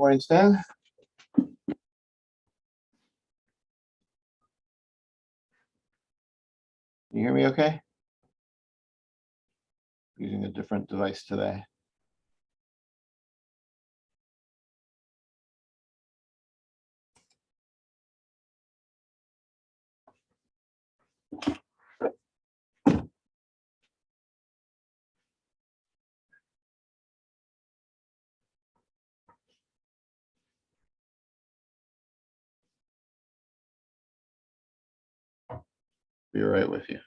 Morning, Stan. You hear me okay? Using a different device today. Be right with you.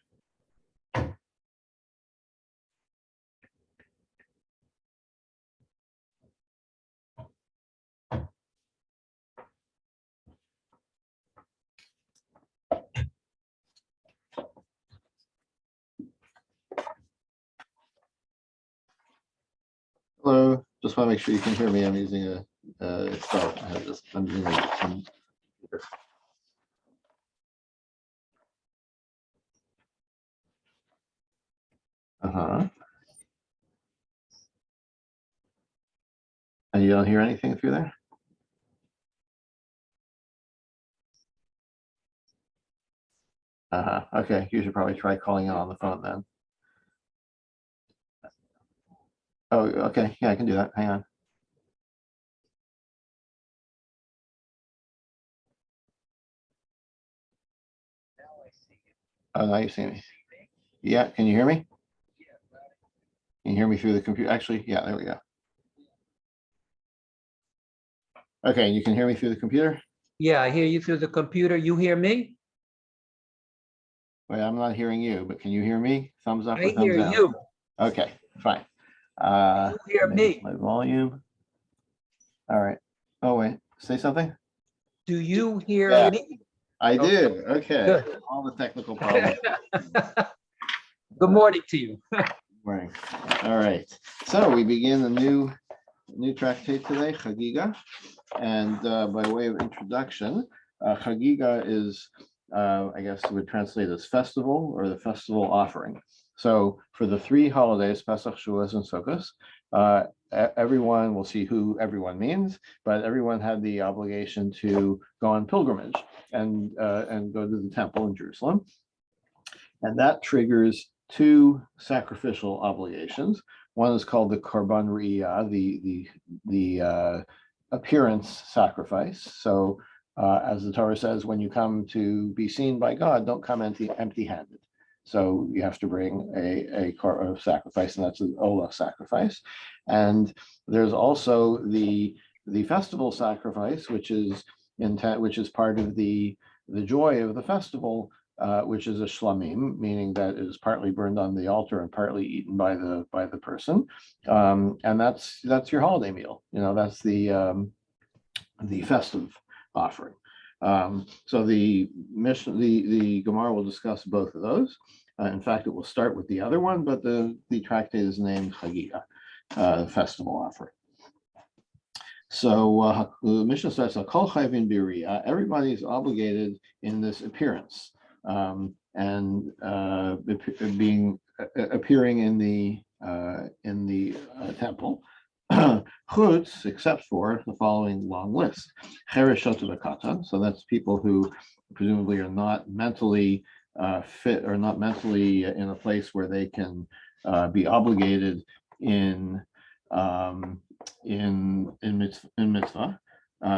Hello, just want to make sure you can hear me. I'm using I'm using a computer. And you don't hear anything through there? Okay, you should probably try calling in on the phone then. Oh, okay, yeah, I can do that. Hang on. Oh, now you see me. Yeah, can you hear me? Can you hear me through the computer? Actually, yeah, there we go. Okay, you can hear me through the computer? Yeah, I hear you through the computer. You hear me? Wait, I'm not hearing you, but can you hear me? Thumbs up or I thumbs hear down? you. Okay, fine. You hear me? My volume. All right. Oh, wait, say something? Do you hear Yeah. me? I did. Okay. Good. All the technical problems. Good morning to you. Morning. All right. So we begin a new tractate today, Chagigah. And by way of introduction, Chagigah is, I guess we would translate as festival or the festival offering. So for the three holidays, Pesach, Shavuos, and Sukkot, everyone, will see who everyone means, but everyone had the obligation to go on pilgrimage and go to the temple in Jerusalem. And that triggers two sacrificial obligations. One is called the Korban Riyah, the appearance sacrifice. So as the Torah says, when you come to be seen by God, don't come empty-handed. So you have to bring a sacrifice, and that's an Olah sacrifice. And there's also the festival sacrifice, which is part of the joy of the festival, which is a shlamim, meaning that it is partly burned on the altar and partly eaten by the person, and that's your holiday meal. You know, that's the festive offering. So the Gemara will discuss both of those. In fact, it will start with the other one, but the tractate is named Chagigah, festival offering. So the Mishnah starts, "Kol chayvin b'riyah." Everybody is obligated in this appearance, and appearing in the temple. Chutz, except for the following long list: cheresh v'katan. So that's people who presumably are not mentally fit or not mentally in a place where they can be obligated in mitzvah.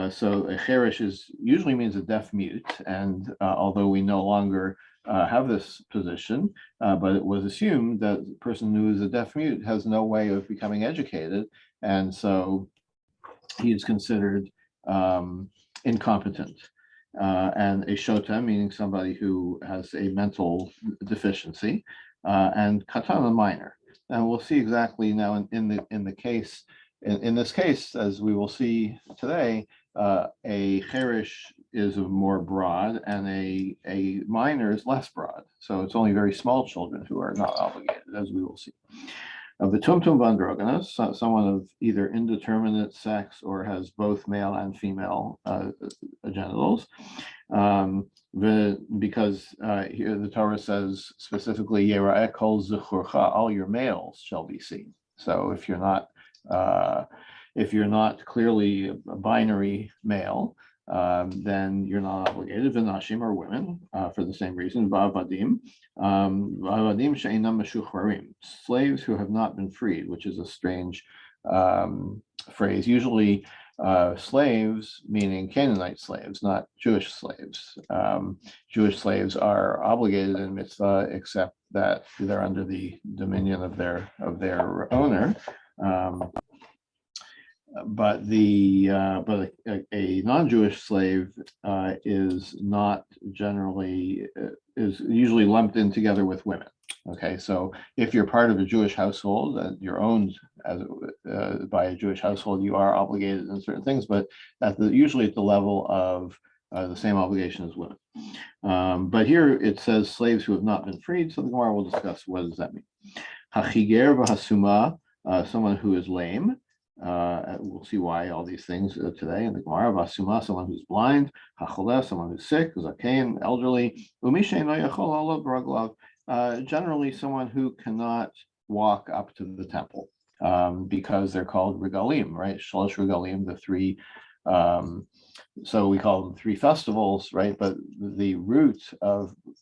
So a cheresh usually means a deaf mute, and although we no longer have this position, but it was assumed that the person who is a deaf mute has no way of becoming educated, and so he is considered incompetent. And a shota, meaning somebody who has a mental deficiency, and katan, a minor. And we'll see exactly now in the case. In this case, as we will see today, a cheresh is more broad and a minor is less broad. So it's only very small children who are not obligated, as we will see. Of the tumtum vandroganus, someone of either indeterminate sex or has both male and female genitals, because here the Torah says specifically, Yera'eh kol zechurcha, all your males shall be seen. So if you're not if you're not clearly a binary male, then you're not obligated. V'nashim are women for the same reason. Va'avadim, va'avadim she'einam meshuchvarim, slaves who have not been freed, which is a strange phrase. Usually, slaves meaning Canaanite slaves, not Jewish slaves. Jewish slaves are obligated in mitzvah, except that they're under the dominion of their owner. But a non-Jewish slave is not generally is usually lumped in together with women. Okay, so if you're part of a Jewish household and you're owned as by a Jewish household, you are obligated in certain things, but usually at the level of the same obligation as women. But here it says slaves who have not been freed. So the Gemara will discuss what does that mean. Hachiger v'hasuma, someone who is lame. We'll see why all these things today in the Gemara. Vasuma, someone who's blind. Hacholeh, someone who's sick. Zakein, elderly. Umishein lo yachol alav b'raglav. Generally, someone who cannot walk up to the temple because they're called regalim, right? Shalosh regalim, the three. So we call them three festivals, right? But the root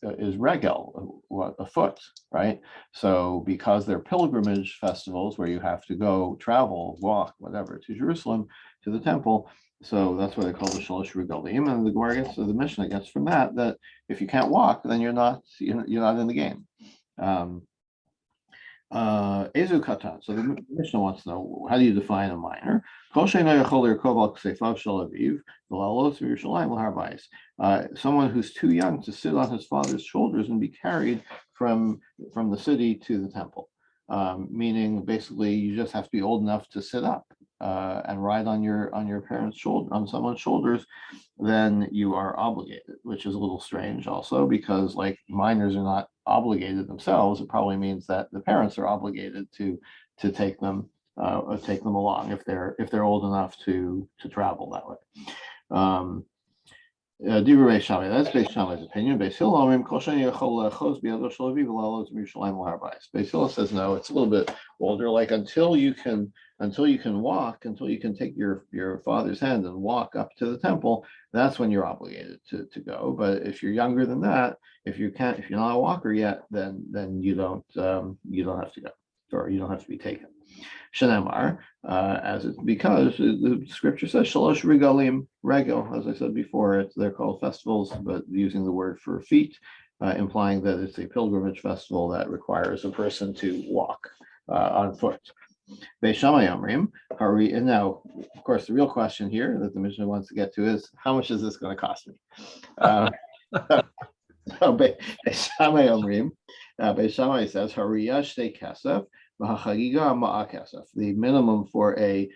is regel, a foot, right? So because they're pilgrimage festivals where you have to go, travel, walk, whatever, to Jerusalem, to the temple. So that's why they call the Shalosh Regalim. And the Gemara gets, the Mishnah gets from that if you can't walk, then you're not in the game. Ezu katan. So the Mishnah wants to know, how do you define a minor? Someone who's too young to sit on his father's shoulders and be carried from the city to the temple. Meaning basically you just have to be old enough to sit up and ride on your parents' shoulder, on someone's shoulders, then you are obligated, which is a little strange also, because like minors are not obligated themselves. It probably means that the parents are obligated to take them along if they're old enough to travel that way. Divrei Shammai, that's Beis Shammai's opinion. Beis Hillel Beis Hillel says no, it's a little bit older. Like until you can walk, until you can take your father's hand and walk up to the temple, that's when you're obligated to go. But if you're younger than that, if you're not a walker yet, then you don't have to go, or you don't have to be taken. Shenamar, because the scripture says Shalosh Regalim, regel, as I said before, they're called festivals, but using the word for feet, implying that it's a pilgrimage festival that requires a person to walk on foot. Beis Shammai Omrim, and now, of course, the real question here that the Mishnah wants to get to is, how much is this going to cost me? So Beis Shammai Omrim, Beis Shammai says, Hariyah shtei kesef, v'hachagigah ma'a kesef. The minimum for the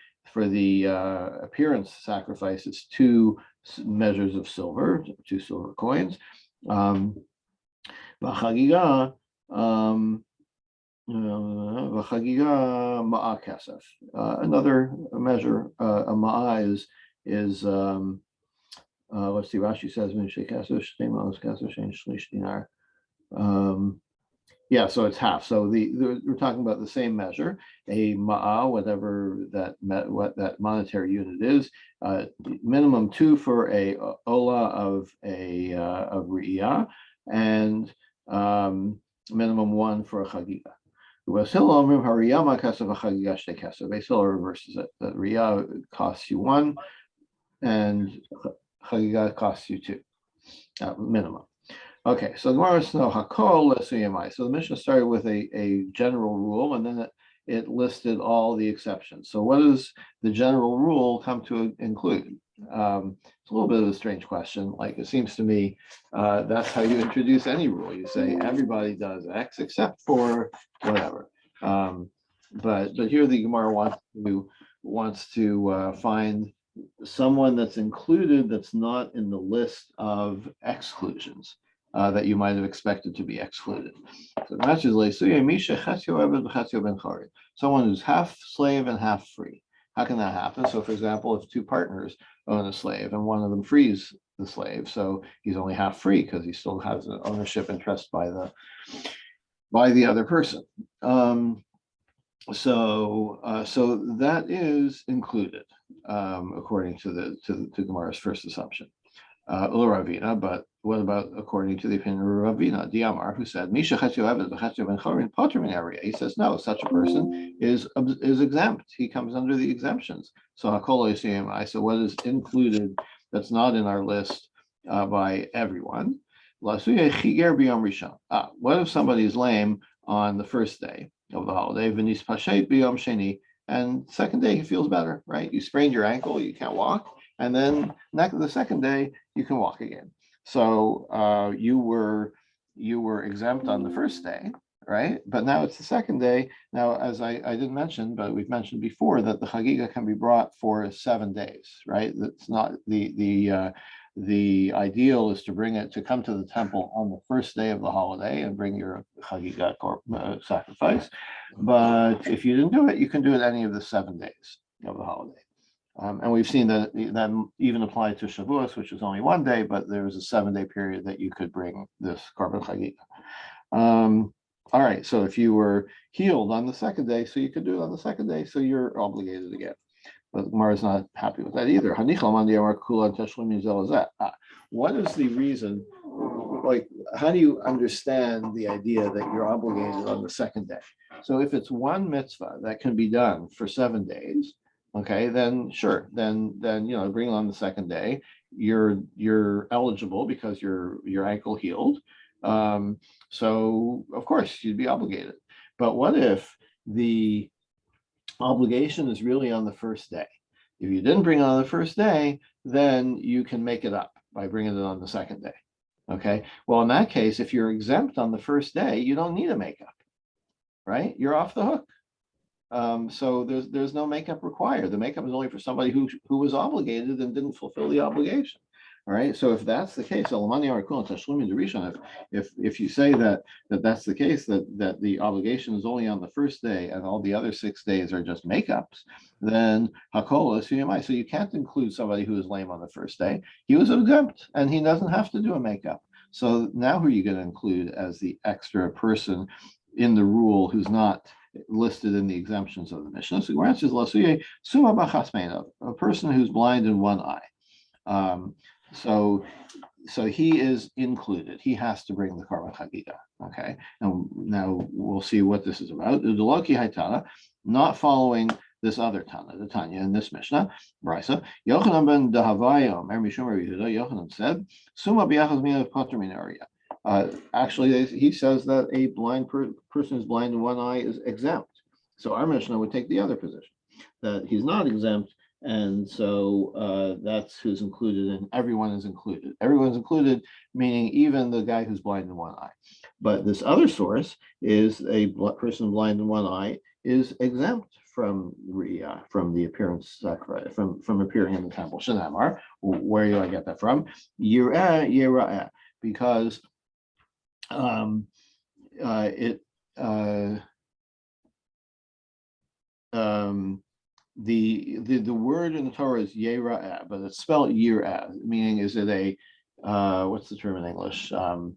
appearance sacrifice is 2 measures of silver, 2 silver coins. V'hachagigah ma'a kesef. Another measure, a ma'a is let's see, Rashi says yeah, so it's half. So we're talking about the same measure, a ma'a, whatever what that monetary unit is. Minimum 2 for a ola of riyah, and minimum 1 for a chagigah. Beis Hillel reverses it. That riyah costs you 1, and chagigah costs you 2, minimum. Okay, so the Gemara wants to know hakol lesuyamai. So the Mishnah started with a general rule, and then it listed all the exceptions. So what does the general rule come to include? It's a little bit of a strange question. Like it seems to me that's how you introduce any rule. You say everybody does X except for whatever. But here the Gemara wants to find someone that's included that's not in the list of exclusions that you might have expected to be excluded. So the match is someone who's half slave and half free. How can that happen? So for example, if 2 partners own a slave and one of them frees the slave, so he's only half free because he still has an ownership interest by the other person. so that is included, according to to Gemara's first assumption. Ravina, but what about according to the opinion of Ravina, Diamar, who said, Misha Potter area? He says, no, such a person is exempt. He comes under the exemptions. So Hakol, so what is included that's not in our list by everyone? What if somebody is lame on the first day of the holiday, V'nis Pashet B'yom Sheni, and second day he feels better, right? You sprained your ankle, you can't walk, and then the second day you can walk again. So you were exempt on the first day, right? But now it's the second day. Now, as I didn't mention, but we've mentioned before that the Chagigah can be brought for 7 days, right? That's not the ideal is to bring it to come to the temple on the first day of the holiday and bring your Chagigah sacrifice. But if you didn't do it, you can do it any of the 7 days of the holiday. And we've seen that even applied to Shavuos, which is only 1 day, but there was a 7-day period that you could bring this Korban Chagigah. All right, so if you were healed on the second day, so you could do it on the second day, so you're obligated again. But Gemara is not happy with that either. What is the reason? Like, how do you understand the idea that you're obligated on the second day? So if it's one mitzvah that can be done for 7 days, okay, then sure, then bring it on the second day. You're eligible because your ankle healed. So of course you'd be obligated. But what if the obligation is really on the first day? If you didn't bring it on the first day, then you can make it up by bringing it on the second day. Okay. Well, in that case, if you're exempt on the first day, you don't need a makeup, right? You're off the hook. So there's no makeup required. The makeup is only for somebody who was obligated and didn't fulfill the obligation. All right. So if that's the case, if you say that's the case, that the obligation is only on the first day and all the other 6 days are just makeups, then hakola suyamai. So you can't include somebody who is lame on the first day. He was exempt and he doesn't have to do a makeup. So now who are you going to include as the extra person in the rule who's not listed in the exemptions of the Mishnah? So Gemara says, a person who's blind in one eye. So he is included. He has to bring the Korban Chagigah. Okay. And now we'll see what this is about. Udeloki Haitana, not following this other Tana, the Tanya in this Mishnah, Brisa. Yochanan ben Dahavaya, Mishum Yehuda, Yochanan said, Suma biachas mina potter min area. Actually, he says that a blind person who's blind in one eye is exempt. So our Mishnah would take the other position, that he's not exempt, and so that's who's included, and everyone is included. Everyone's included, meaning even the guy who's blind in one eye. But this other source is a person blind in one eye is exempt from the appearance sacrifice, from appearing in the temple. Shanamar, where do I get that from? Yirah, because the word in the Torah is yera'ah, but it's spelled yir'ah, meaning is it a what's the term in English? Are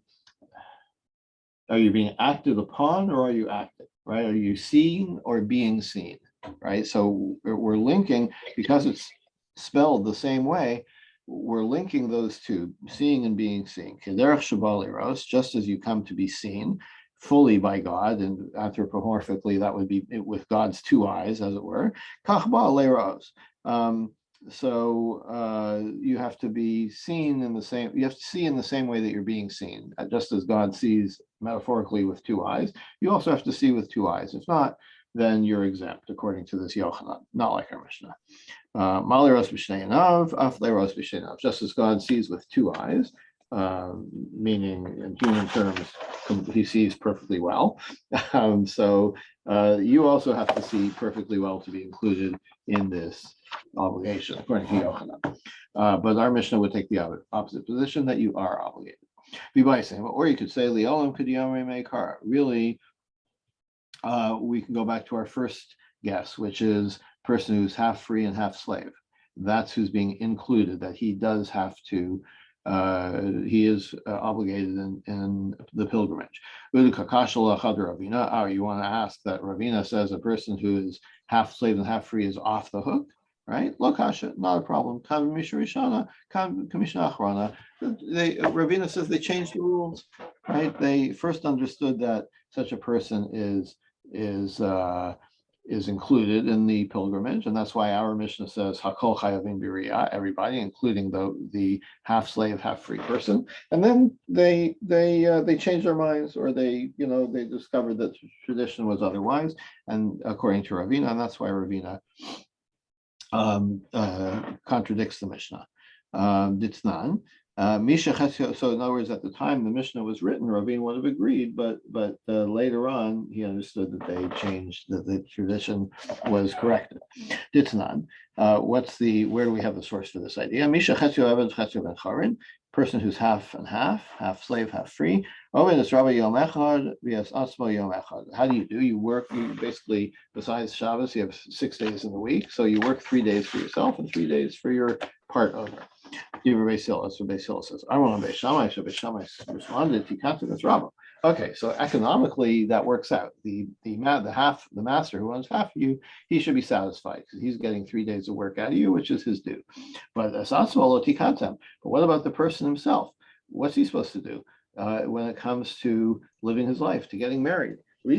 you being acted upon or are you acting, right? Are you seeing or being seen, right? So we're linking, because it's spelled the same way, we're linking those two, seeing and being seen. Just as you come to be seen fully by God, and anthropomorphically, that would be with God's 2 eyes, as it were. So you have to be seen in the same, you have to see in the same way that you're being seen, just as God sees metaphorically with 2 eyes. You also have to see with 2 eyes. If not, then you're exempt, according to this Yochanan, not like our Mishnah. Just as God sees with 2 eyes, meaning in human terms, he sees perfectly well. So you also have to see perfectly well to be included in this obligation, according to Yochanan. But our Mishnah would take the opposite position, that you are obligated. Or you could say, really, we can go back to our first guess, which is person who's half free and half slave. That's who's being included, that he does have to he is obligated in the pilgrimage. You want to ask that Ravina says a person who is half slave and half free is off the hook, right? Lokasha, not a problem. Ravina says they changed the rules, right? They first understood that such a person is included in the pilgrimage, and that's why our Mishnah says Hakol Chayavim B'Riyah, everybody, including the half slave, half free person. And then they changed their minds, or they discovered that tradition was otherwise, and according to Ravina, and that's why Ravina contradicts the Mishnah. Ditznan. So in other words, at the time the Mishnah was written, Ravina would have agreed, but later on he understood that they changed, that the tradition was corrected. Ditznan. Where do we have the source for this idea? Misha Chetio Evan Chetio Ben Charin, person who's half and half slave, half free. Oven is Rabbi Yom Echad, v'yas Asmo Yom Echad. How do? You work, you basically, besides Shabbos, you have 6 days in the week, so you work 3 days for yourself and 3 days for your part owner. That's what Beis Hillel says. I want to Beis Shammai, so Beis Shammai responded, Tikatu, that's Rabbah. Okay, so economically that works out. The master who owns half of you, he should be satisfied because he's getting 3 days of work out of you, which is his due. But what about the person himself? What's he supposed to do when it comes to living his life, to getting married? He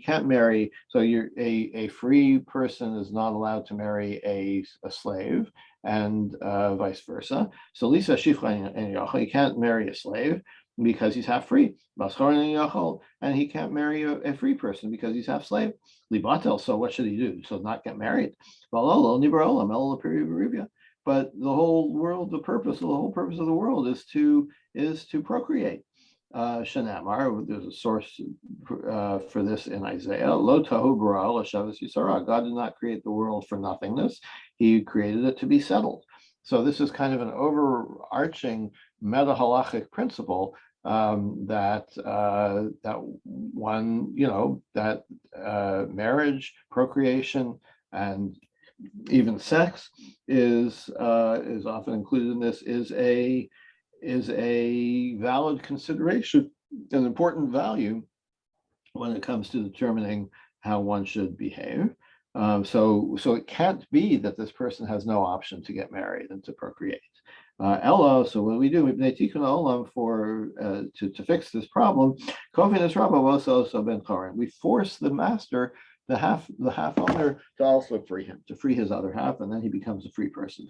can't marry. So a free person is not allowed to marry a slave, and vice versa. So Lisa Shifra he can't marry a slave because he's half free. And he can't marry a free person because he's half slave. Libatel, so what should he do? So not get married. But the whole purpose of the world is to procreate. Shanamar, there's a source for this in Isaiah. Lo tahu bara l'shavas yisara. God did not create the world for nothingness. He created it to be settled. So this is kind of an overarching meta-halachic principle that marriage, procreation, and even sex is often included in this, is a valid consideration, an important value when it comes to determining how one should behave. So it can't be that this person has no option to get married and to procreate. Ella, so what we do, to fix this problem, we force the master, the half owner, to also free him, to free his other half, and then he becomes a free person.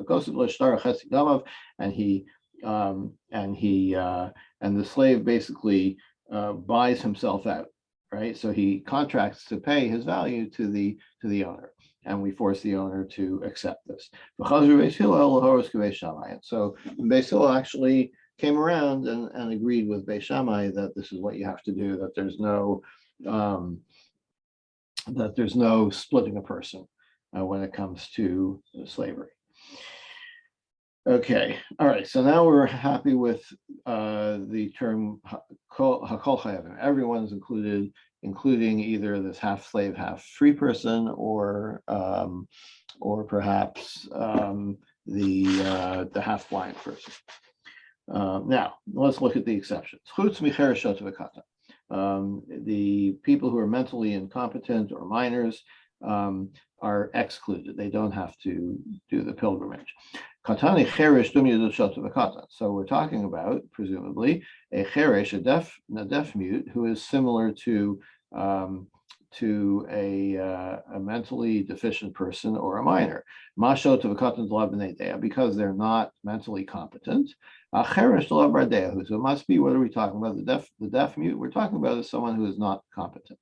And the slave basically buys himself out, right? So he contracts to pay his value to the owner, and we force the owner to accept this. So Beis Hillel actually came around and agreed with Beis Shammai that this is what you have to do, that there's no splitting a person when it comes to slavery. Okay, all right, so now we're happy with the term Hakol Chayavim. Everyone's included, including either this half slave, half free person, or perhaps the half blind person. Now, let's look at the exceptions. The people who are mentally incompetent or minors are excluded. They don't have to do the pilgrimage. So we're talking about, presumably, a cheresh, a deaf mute, who is similar to a mentally deficient person or a minor, because they're not mentally competent. So it must be, what are we talking about? The deaf mute we're talking about is someone who is not competent.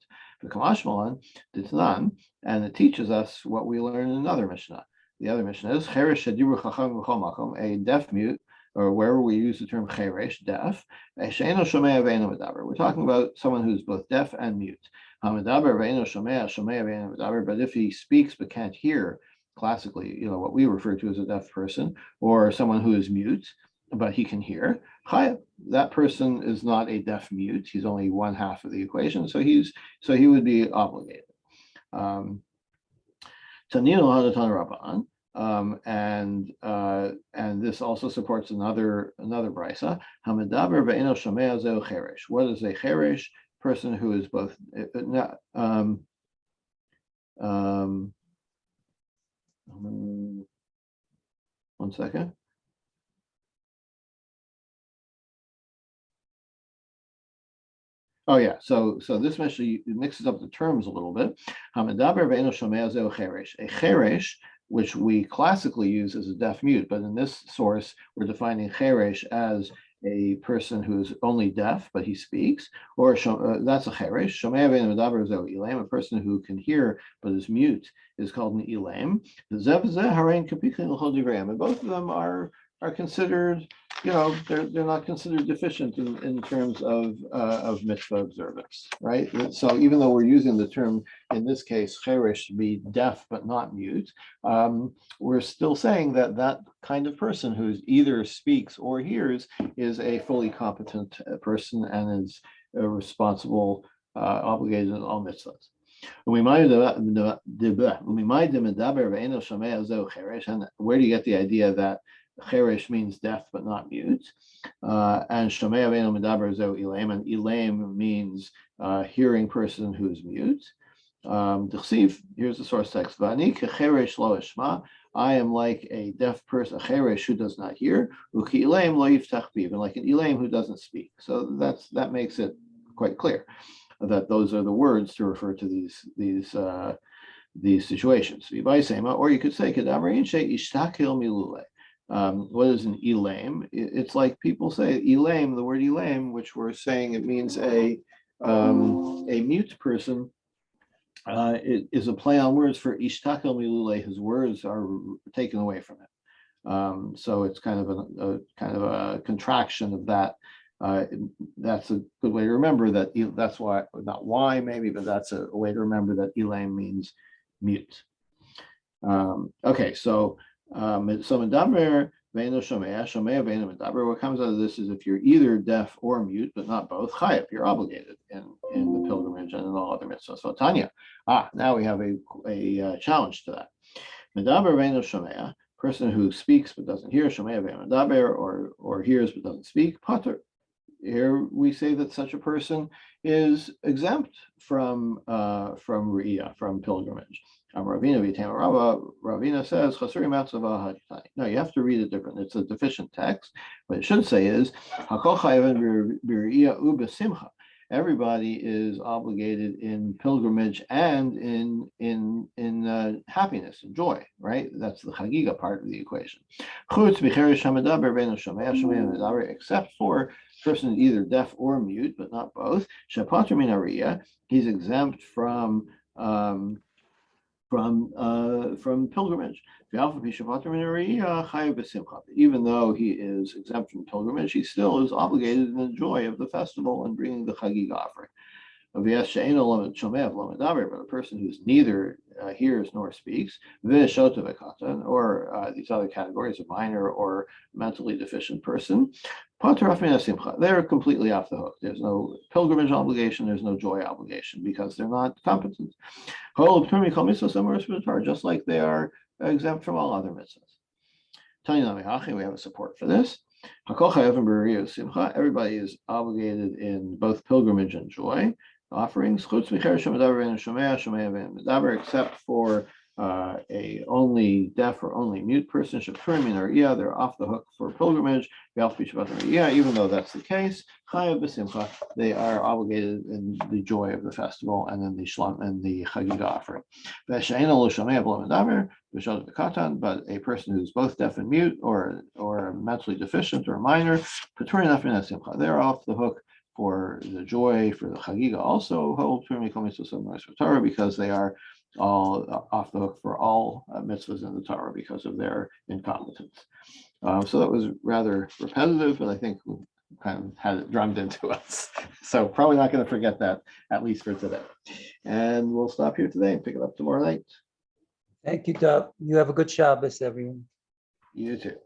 And it teaches us what we learn in another Mishnah. The other Mishnah is a deaf mute, or wherever we use the term cheresh, deaf. We're talking about someone who's both deaf and mute. But if he speaks but can't hear, classically, what we refer to as a deaf person, or someone who is mute but he can hear, that person is not a deaf mute. He's only one half of the equation, so he would be obligated. And this also supports another brisa. Hamadaber ve'eno shomea zeu cheresh. What is a cheresh? Person who is both. One second. Oh yeah, so this actually mixes up the terms a little bit. Hamadaber ve'eno shomea zeu cheresh. A cheresh, which we classically use as a deaf mute, but in this source we're defining cheresh as a person who is only deaf but he speaks, or that's a cheresh. Shomea ve'eno medaber zeu ilaim. A person who can hear but is mute is called an ilaim. Zev zeh harein kapichin l'chol divrei. And both of them are considered, they're not considered deficient in terms of mitzvah observance, right? So even though we're using the term in this case cheresh to be deaf but not mute, we're still saying that that kind of person who either speaks or hears is a fully competent person and is responsible, obligated in all mitzvahs. And where do you get the idea that cheresh means deaf but not mute? And shomei aveinu medaber zeu ilaim, and ilaim means hearing person who's mute. Here's the source text. V'ani kecheresh lo eshma. I am like a deaf person, a cheresh who does not hear. Uki ilaim lo yiftach piv, and like an ilaim who doesn't speak. So that makes it quite clear that those are the words to refer to these situations. Or you could say kedamrin she ishtakil milule. What is an elaim? It's like people say elaim, the word elaim, which we're saying it means a mute person. It is a play on words for ishtakel milule. His words are taken away from him. So it's kind of a contraction of that. That's a good way to remember that. That's why, not why maybe, but that's a way to remember that elaim means mute. Okay, so medaber ve'eno shomea, shomea ve'eno medaber. What comes out of this is if you're either deaf or mute, but not both, chayav, you're obligated in the pilgrimage and in all other mitzvahs. So Tanya, now we have a challenge to that. Medaber ve'eno shomea, person who speaks but doesn't hear, shomea ve'eno medaber, or hears but doesn't speak, pater. Here we say that such a person is exempt from Riyah, from pilgrimage. Ravina says, no, you have to read it different. It's a deficient text. What it should say is, everybody is obligated in pilgrimage and in happiness and joy, right? That's the Chagigah part of the equation. Except for person either deaf or mute, but not both. He's exempt from pilgrimage. Even though he is exempt from pilgrimage, he still is obligated in the joy of the festival and bringing the Chagigah offering. But a person who's neither hears nor speaks, or these other categories, a minor or mentally deficient person, they're completely off the hook. There's no pilgrimage obligation, there's no joy obligation because they're not competent. Just like they are exempt from all other mitzvahs. We have a support for this. Everybody is obligated in both pilgrimage and joy offerings, except for a only deaf or only mute person. They're off the hook for pilgrimage. Even though that's the case, they are obligated in the joy of the festival and in the shlam and the Chagigah offering. But a person who's both deaf and mute, or mentally deficient or minor, they're off the hook for the joy, for the Chagigah also, because they are all off the hook for all mitzvahs in the Torah because of their incompetence. So that was rather repetitive, but I think we kind of had it drummed into us. So probably not going to forget that, at least for today. And we'll stop here today and pick it up tomorrow night. Thank you, Doug. You have a good Shabbos, everyone. You too.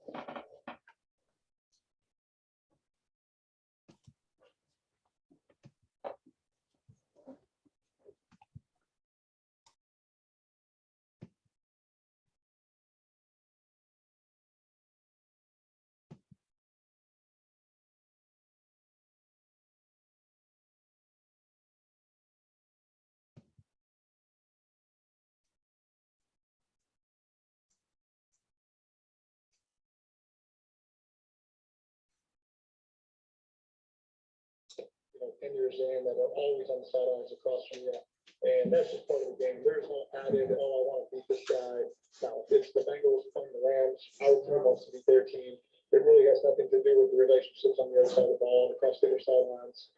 10 years in that are always on the sidelines across from you. And that's just part of the game. There's no added, oh, I want to beat this guy. No, it's the Bengals playing the Rams. Our team wants to beat their team. It really has nothing to do with the relationships on the other side of the ball and across the other sidelines.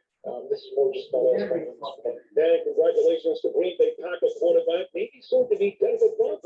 This is more just about us. And congratulations to Green Bay Packers quarterback, maybe soon to be Denver Broncos